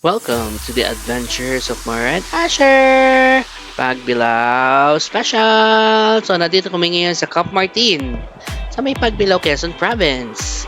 Welcome to the adventures of Mara and Asher! Pagbilao Special! So, nandito kami ngayon sa Cap Martin sa may Pagbilao, Quezon Province.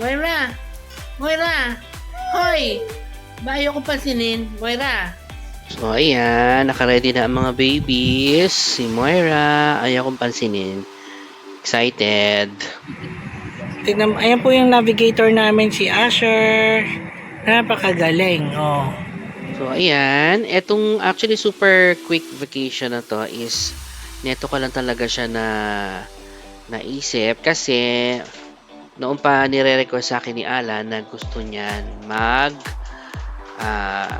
Moira! Moira! Hoy! Ba ayoko pansinin? Moira! So, ayan. Nakaready na ang mga babies. Si Moira. Ayaw kong pansinin. Excited. Tignan, ayan po yung navigator namin, si Asher. Napakagaling, oh. So, ayan. Etong actually super quick vacation na to is neto ko lang talaga siya na naisip kasi noon pa nire-request sa akin ni Alan na gusto niyan mag ah,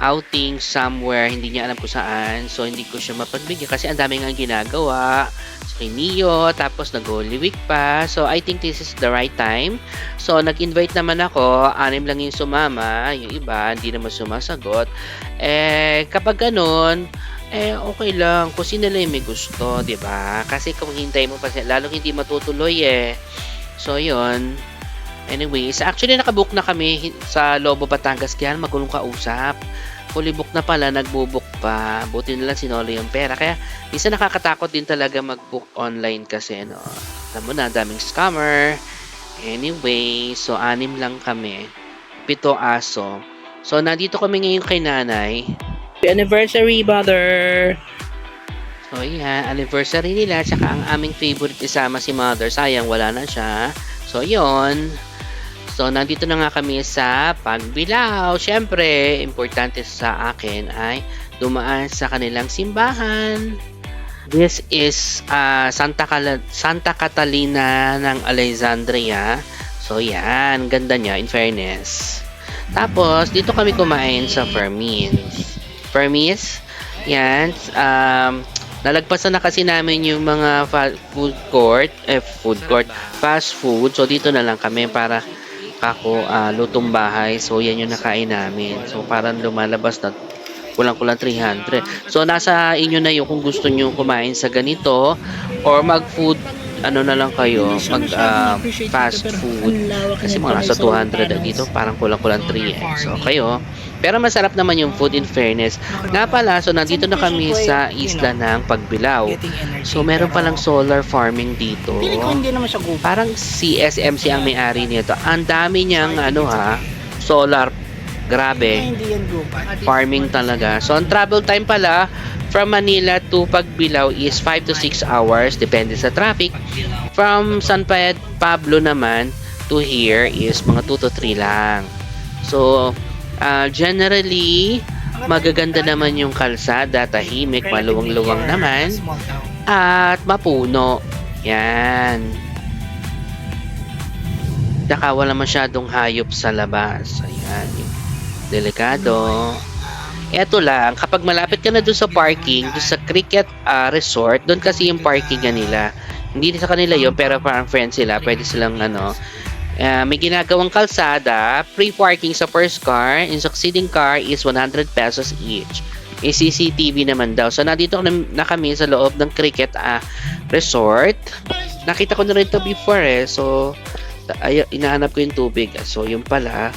outing somewhere, hindi niya alam kung saan, so hindi ko siya mapagbigyan kasi ang dami nga ginagawa so kay Neo, tapos nag-Holy Week pa, so I think this is the right time. So nag-invite naman ako, 6 lang yung sumama, yung iba hindi naman sumasagot. Kapag ganun, okay lang kung sino lang yung may gusto, 'di ba? Kasi kung hintay mo pa lalong hindi matutuloy So, yun. Anyways, actually nakabook na kami sa Lobo, Batangas. Kaya magulong kausap. Fully book na pala, nagbo-book pa. Buti na lang sinolo yung pera. Kaya, minsan nakakatakot din talaga mag-book online kasi, no. Alam mo na, daming scammer. Anyway, so 6 lang kami. 7 aso. So, nandito kami ngayon kay nanay. Anniversary, brother! So, yan. Anniversary nila. Tsaka ang aming favorite isama si Mother. Sayang, wala na siya. So, yon. So, nandito na nga kami sa Pagbilao. Siyempre, importante sa akin ay dumaan sa kanilang simbahan. This is Santa Catalina ng Alexandria. So, yan. Ganda niya, in fairness. Tapos, dito kami kumain sa Fermis. Yan. Nalagpasan na kasi namin yung mga fast food. So, dito na lang kami para lutong bahay. So, yan yung nakain namin. So, parang lumalabas na kulang-kulang 300. So, nasa inyo na yung kung gusto nyo kumain sa ganito or mag-food, ano na lang kayo, fast food. Kasi mga nasa 200 na dito, parang kulang-kulang 3 So, kayo, pero masarap naman yung food in fairness. Nga pala, so nandito na kami sa isla ng Pagbilao. So meron palang solar farming dito. Parang CSMC ang may-ari nito. Ang dami niyang solar. Grabe. Farming talaga. So ang travel time pala from Manila to Pagbilao is 5 to 6 hours. Depende sa traffic. From San Pablo naman to here is mga 2 to 3 lang. So generally, magaganda naman yung kalsada, tahimik, maluwang-luwang naman, at mapuno. Yan. Tsaka wala masyadong hayop sa labas. Ayan. Delikado. Eto lang, kapag malapit ka na doon sa parking, doon sa Cricket Resort, doon kasi yung parking nila. Hindi sa kanila yun, pero parang friends sila, pwede silang may ginagawang kalsada, free parking sa first car, in succeeding car is 100 pesos each. May CCTV naman daw. So, nandito na kami sa loob ng Cricket Resort. Nakita ko na rin ito before So, inahanap ko yung tubig. So, yung pala.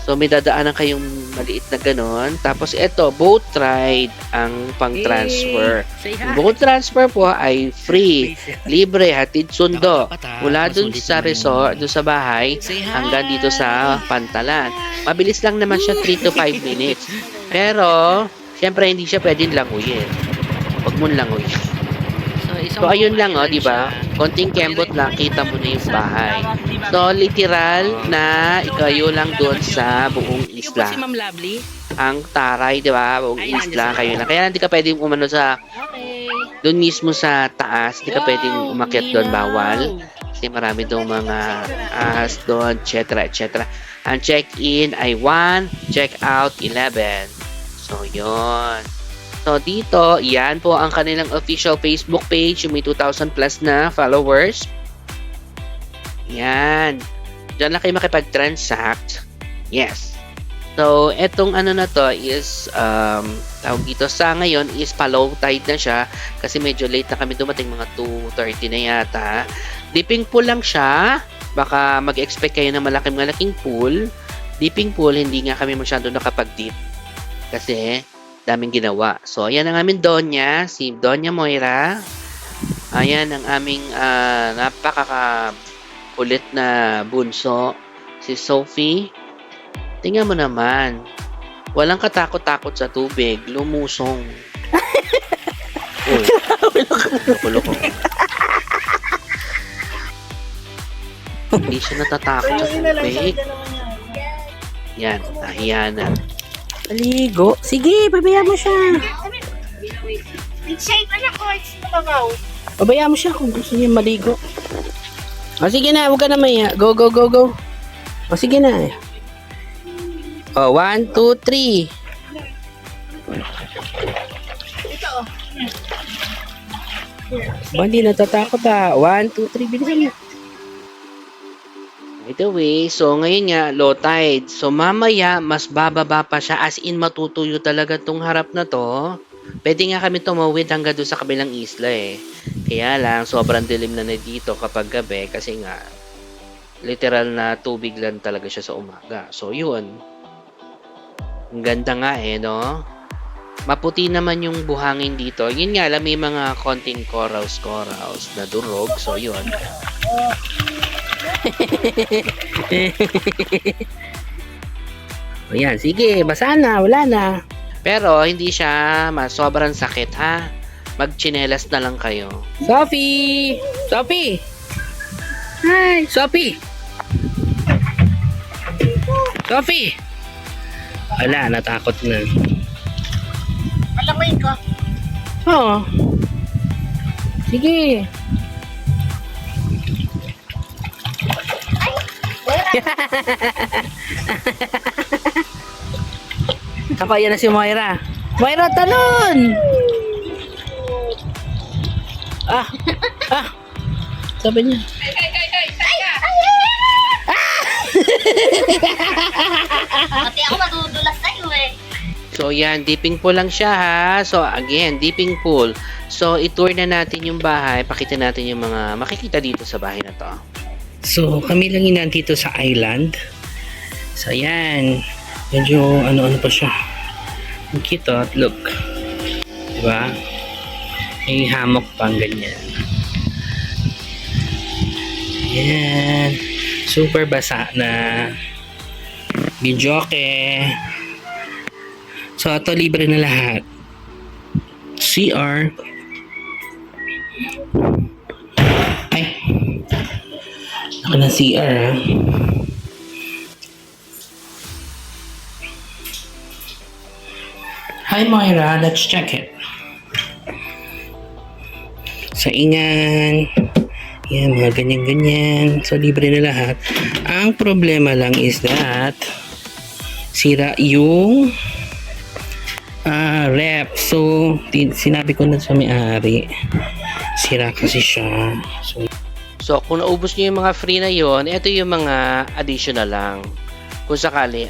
So, may dadaanan kayong maliit na ganon. Tapos, ito, boat ride ang pang-transfer. Yung boat transfer po ay free, libre, hatid sundo. Mula dun sa resort, dun sa bahay, hanggang dito sa Pantalan. Mabilis lang naman siya, 3 to 5 minutes. Pero, syempre, hindi siya pwedeng languyin. Huwag mong languyin. So, ayun lang, di ba? Konting kembot lang, kita mo na yung bahay. So, literal na ikayo lang doon sa buong isla. Si Ma'am Lovely? Ang taray, di ba? Buong isla, kayo lang. Kaya hindi ka pwedeng umano sa, doon mismo sa taas, hindi ka pwedeng umakyat doon, bawal. Kasi marami doon mga ahas doon, etc. etc. Ang check-in ay 1, check-out 11. So, yun. So dito, yan po ang kanilang official Facebook page, yung may 2,000 plus na followers. Yan. Diyan lang kayo makipag-transact. Yes. So, etong ano na to is, tawag dito sa ngayon is pa-low tide na siya kasi medyo late na kami dumating, mga 2:30 na yata. Dipping pool lang siya. Baka mag-expect kayo ng malaking pool. Dipping pool, hindi nga kami masyado nakapag-dip kasi daming ginawa. So, ayan ang aming Donya, si Donya Moira. Ayan ang aming napaka-kulit na bunso, si Sophie. Tingnan mo naman. Walang katakot-takot sa tubig. Lumusong. Uy. Kulo ko. Hindi siya natatakot sa tubig. Yan. Nahiya na. Maligo. Sige, pabayaan mo siya. Shake na ko, mababaw. Pabayaan mo siya kung gusto niya maligo. O sige na, huwag ka na maya. Go, go, go, go. O sige na. O, 1, 2, 3. Ba, hindi natatakot ah. 1, 2, 3. Bilisan mo. By the way, so ngayon nga, low tide. So mamaya, mas bababa pa siya. As in, matutuyo talaga tong harap na to. Pwede nga kami tumawid hanggang doon sa kabilang isla eh. Kaya lang, sobrang dilim na dito kapag gabi. Kasi nga, literal na tubig lang talaga siya sa umaga. So yun. Ang ganda nga eh, no? Maputi naman yung buhangin dito. Yun nga lang, may mga konting corals na durog. So yun. O yan, sige, basa na, wala na. Pero hindi siya sobrang sakit ha. Magchinelas na lang kayo. Sophie! Sophie! Hi, Sophie! Sophie! Wala, natakot na. Alamay ka. Oo. Sige. Ako, yan na si Moira. Moira, talon! Sabi niya. Pati ako madudulas sa'yo eh. So yan, dipping pool lang siya ha. So again, dipping pool. So i-tour na natin yung bahay. Pakita natin yung mga makikita dito sa bahay na to. So, kami lang yun nandito sa island. So, yan. Medyo ano-ano pa siya. Ang cute oh. Look. Diba? May hammock pang ganyan. Yan. Super basa na. Bidyoke. So, ito libre na lahat. CR. Ay. Ako na CR ha. Hi Moira, let's check it. Saingan. Yan, mga ganyan-ganyan. So, libre na lahat. Ang problema lang is that sira yung rep. So, sinabi ko na sa may-ari. Sira kasi siya. So kung naubos nyo yung mga free na yon, ito yung mga additional lang. Kung sakali,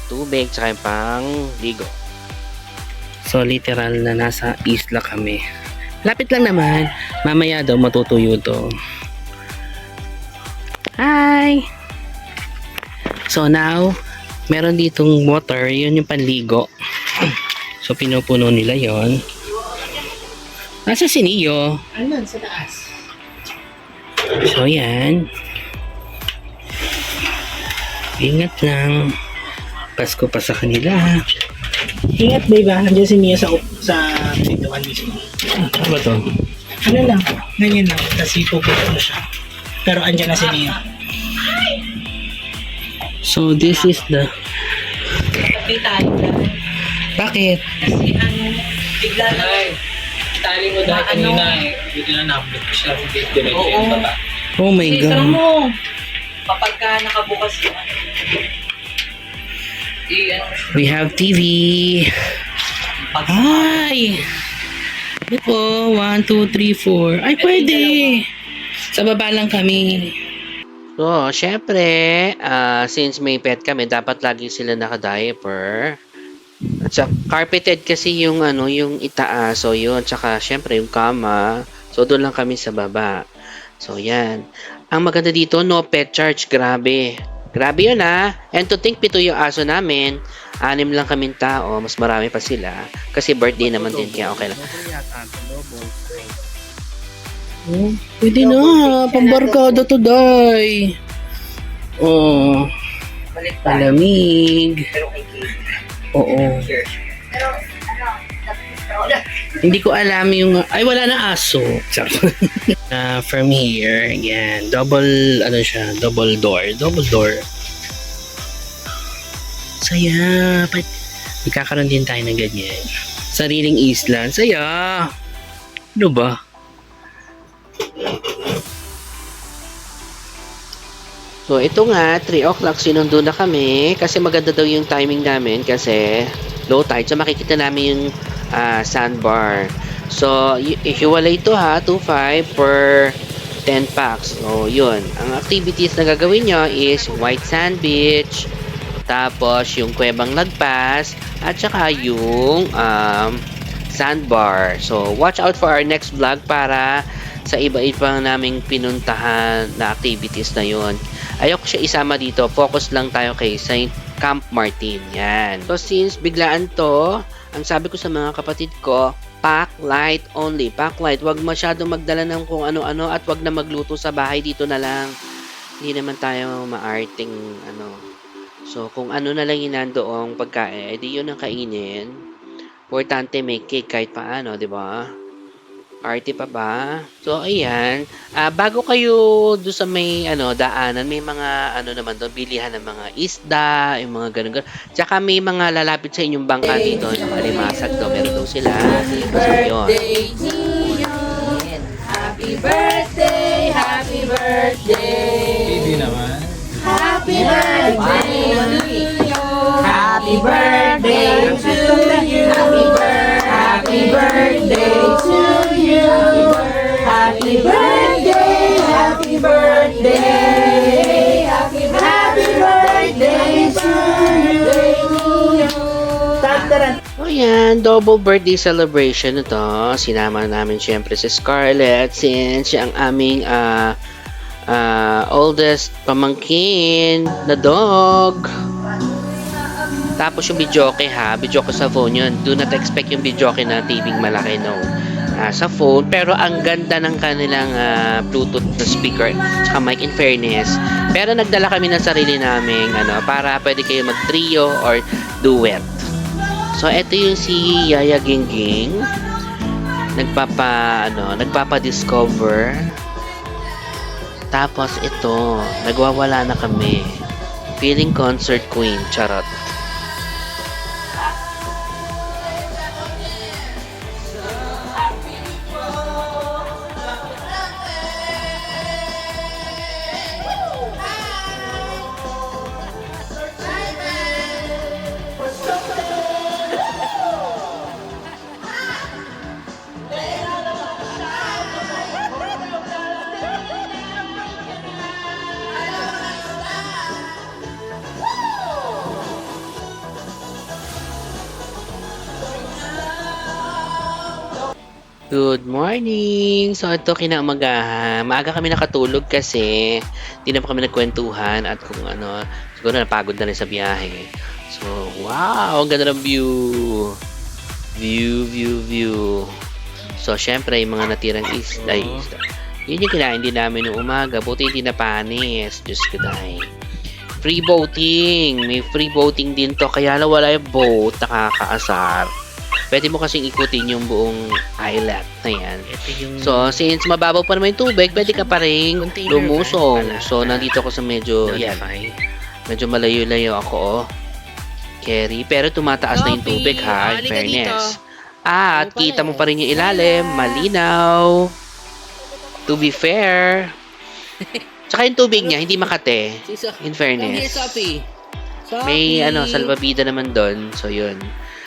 tubig, tsaka yung pang ligo. So, literal na nasa isla kami. Lapit lang naman. Mamaya daw matutuyo to. Hi! So, now, meron ditong water. Yun yung panligo. So, pinupuno nila yon. Nasa si Neo. Ano, sa taas? So, yan. Ingat lang. Pasko pa sa kanila. Ingat babe ha, nandiyan si Mia sa pintuan mismo. Ano ba to? Ano lang, ganyan lang, tapos ipupunta mo siya. Pero andyan na si Mia. So, this is the... Patay tayo dahil. Bakit? Kasi bigla na. Tali mo dahil kanina eh. Dito na na-upload ko siya. Diretso yung baba. Oh my God. mo! Kapag ka nakabukas yung We have TV. Ay! Ito, 1, 2, 3, 4. Ay, pwede. Sa baba lang kami. So, syempre, since may pet kami, dapat lagi sila naka-diaper. At sa carpeted kasi yung ano, yung itaas. So, yun. Tsaka, syempre, yung kama. So, doon lang kami sa baba. So, yan. Ang maganda dito, no pet charge. Grabe. Grabe yun And to think, 7 yung aso namin. 6 lang kaming tao. Mas marami pa sila. Kasi birthday naman din. Kaya okay lang. Oh, pwede na. Pambarkada to, day. Oh. Malamig. Oo. Pero, ano, Hindi ko alam yung... Ay, wala na aso. From here, yan. Double, ano siya, double door. Double door. Saya. Magkakaroon din tayo ng ganyan. Sariling isla. Saya. Ano ba? So, ito nga, 3 o'clock, sinundo na kami kasi maganda daw yung timing namin kasi low tide. So, makikita namin yung sandbar. So, hiwalay ito 2.5 per 10 packs. So, yun. Ang activities na gagawin nyo is White Sand Beach, tapos yung Kuwebang Lagpas, at saka yung sandbar. So, watch out for our next vlog para sa iba-ibang naming pinuntahan na activities na yun. Ayoko siya isama dito. Focus lang tayo kay St. Camp Martin. Yan. So, since biglaan to, ang sabi ko sa mga kapatid ko, pack light only. Pack light. Huwag masyadong magdala ng kung ano-ano at huwag na magluto sa bahay. Dito na lang. Hindi naman tayo maarting ano. So, kung ano na lang yung nandoong pagkain, edi yun ang kainin. Importante may cake kahit paano, di ba? Party pa ba? So, ayan. Bago kayo doon sa may daanan, may mga naman doon, bilihan ng mga isda, yung mga ganun. Tsaka may mga lalapit sa inyong bangka dito, yung alimasag daw, meron daw sila. So, yun. Happy birthday, happy birthday. Baby naman. Happy birthday to you. Happy birthday to you. Happy birthday to you. Happy birthday, happy birthday. Happy birthday to you. So, yan. Double birthday celebration ito. Sinama namin syempre si Scarlett since siya ang aming oldest pamangkin na dog. Tapos yung videoke videoke sa phone yun. Do not expect yung videoke na TV malaki, no. Sa phone, pero ang ganda ng kanilang Bluetooth na speaker tsaka mic, in fairness. Pero nagdala kami ng sarili naming para pwede kayo mag trio or duet. So eto yung si Yaya Gingging nagpapa-discover. Tapos ito, nagwawala na kami. Feeling concert queen, charot. Good morning! So, ito kinamagahan. Maaga kami nakatulog kasi hindi na pa kami nagkwentuhan at kung siguro napagod na rin sa biyahe. So, wow! Ang ganda ng view! View. So, syempre, yung mga natirang isda. Yun yung kinain din namin noong umaga. Buti hindi na panis. Diyos ko dahil. Free boating! May free boating din to. Kaya lang wala yung boat. Nakakaasar. Pwede mo kasing ikutin yung buong islet na yan. So, since mababaw pa naman yung tubig, pwede ka pa rin lumusong. So, nandito ako sa medyo malayo-layo ako. Carry. Pero tumataas na yung tubig in fairness. At kita mo pa rin yung ilalim. Malinaw. To be fair. Tsaka yung tubig niya, hindi makate. In fairness. May salvavida naman doon. So, yun.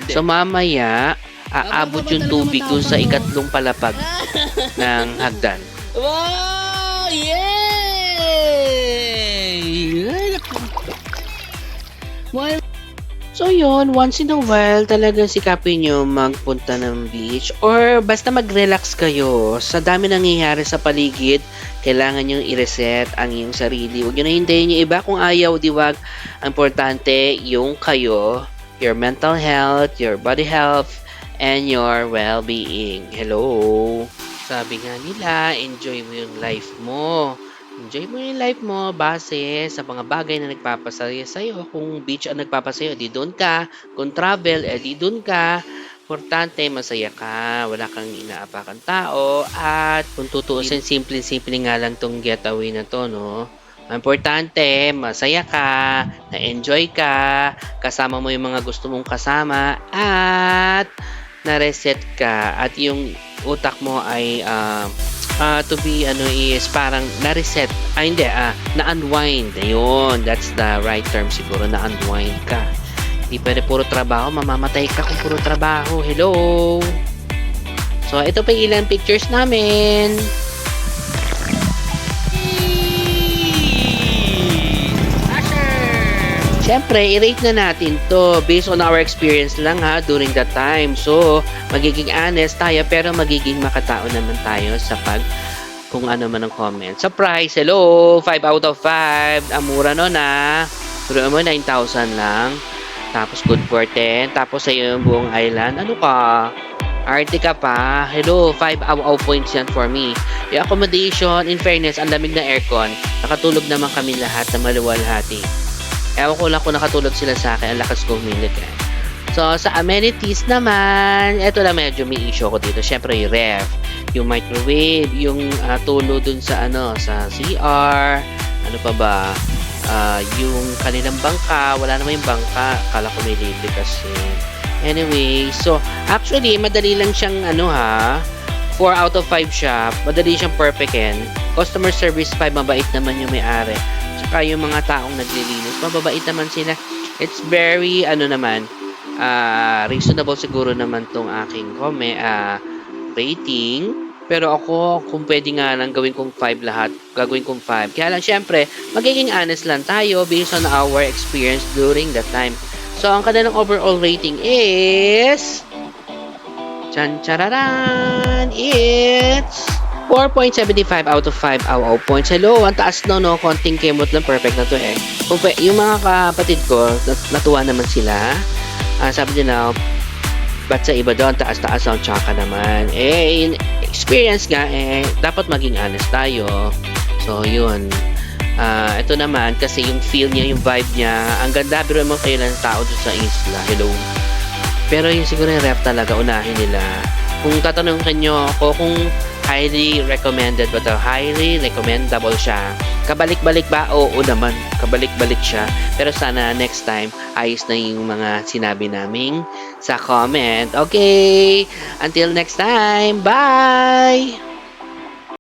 So mamaya, aabot yung tubig dun sa ikatlong palapag ng hagdan. Wow! Yay! Well, So yun, once in a while, talagang sikapin nyo magpunta ng beach or basta mag-relax kayo. Sa dami nangyayari sa paligid, kailangan nyo i-reset ang iyong sarili. Huwag nyo na hintayin yung iba kung ayaw, diwag. Ang importante, yung kayo, your mental health, your body health, and your well-being. Hello! Sabi nga nila, enjoy mo yung life mo. Enjoy mo yung life mo base sa mga bagay na nagpapasaya sa'yo. Kung beach ang nagpapasaya, di doon ka. Kung travel, di doon ka. Importante, masaya ka. Wala kang inaapakan tao. At kung tutuusin, simple-simple nga lang tong getaway na to, no? Importante, masaya ka, na-enjoy ka, kasama mo yung mga gusto mong kasama, at na-reset ka. At yung utak mo ay to be is parang na-reset. Na-unwind. Ayun, that's the right term siguro, na-unwind ka. Hindi pwede puro trabaho, mamamatay ka kung puro trabaho. Hello! So, ito pa yung ilang pictures namin. Siyempre, i-rate na natin to based on our experience lang ha during that time. So, magiging honest tayo pero magiging makatao naman tayo sa kung ano man ang comment. Sa price, hello, 5 out of 5. Ang mura no na. Pero mo 9,000 lang. Tapos good for 10. Tapos sa yung buong island. Ano ka? Arte ka pa. Hello, 5 out of points yan for me. Yung accommodation, in fairness, ang lamig na aircon. Nakatulog naman kami lahat na maluwalhati. Ewan ko lang kung nakatulog sila sa akin. Ang lakas ko humilik eh. So, sa amenities naman, eto lang medyo may issue ko dito. Siyempre, yung ref, yung microwave, yung tulo dun sa sa CR, ano pa ba, yung kanilang bangka, wala naman yung bangka, kala ko may libre kasi. Anyway, so, actually, madali lang siyang 4 out of 5 siya, madali siyang perfectin. Customer service 5, mabait naman yung may-ari. Saka yung mga taong naglilinis, mababait naman sila. It's very, reasonable siguro naman tong aking rating. Pero ako, kung pwede nga lang gawin kong 5 lahat, gagawin kong 5. Kaya lang, syempre, magiging honest lang tayo based on our experience during that time. So, ang kanilang overall rating is... Chan-chararan! It's 4.75 out of 5 aw points. Hello, ang taas no, konting kemot lang, perfect na to eh. Yung mga kapatid ko, natuwa naman sila. Sabi nila, ba't sa iba doon, taas-taas ang tsaka naman. Experience nga, dapat maging honest tayo. So, yun. Ito naman, kasi yung feel niya, yung vibe niya, ang ganda, pero yung mga kailan tao doon sa isla. Hello. Pero yung siguro yung ref talaga, unahin nila. Kung tatanungin nyo ako kung highly recommended ba ito, highly recommendable siya. Kabalik-balik ba? Oo naman. Kabalik-balik siya. Pero sana next time, ayos na yung mga sinabi naming sa comment. Okay! Until next time, bye!